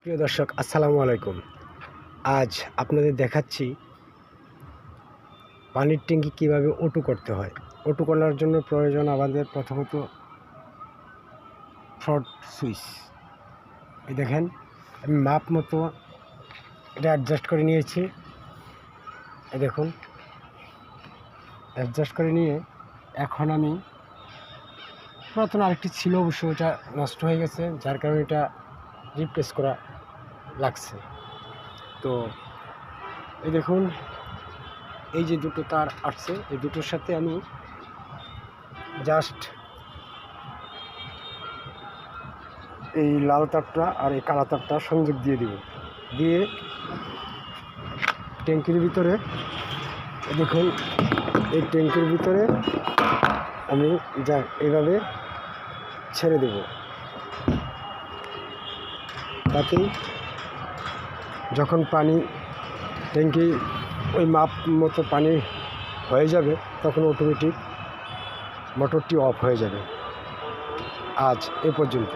প্রিয় দর্শক, আসসালামু আলাইকুম। আজ আপনাদের দেখাচ্ছি পানির ট্যাঙ্কি কীভাবে অটো করতে হয়। অটো করার জন্য প্রয়োজন আমাদের প্রথমত ফ্রড সুইচ। এই দেখেন, আমি মাপ মতো এটা অ্যাডজাস্ট করে নিয়েছি। এই দেখুন, অ্যাডজাস্ট করে নিয়ে এখন আমি পুরাতন আরেকটি ছিল, অবশ্য ওটা নষ্ট হয়ে গেছে, যার কারণে এটা রিপ্লেস করা লাগছে। তো এই দেখুন, এই যে দুটো তার আসছে, এই দুটোর সাথে আমি জাস্ট এই লাল তারটা আর এই কালো তারটা সংযোগ দিয়ে দিব। দিয়ে ট্যাঙ্কির ভিতরে দেখুন, এই ট্যাঙ্কির ভিতরে আমি যা এভাবে ছেড়ে দেব, তাতেই যখন পানি ট্যাঙ্কি ওই মাপ মতো পানি হয়ে যাবে, তখন অটোমেটিক মোটরটি অফ হয়ে যাবে। আজ এ পর্যন্ত।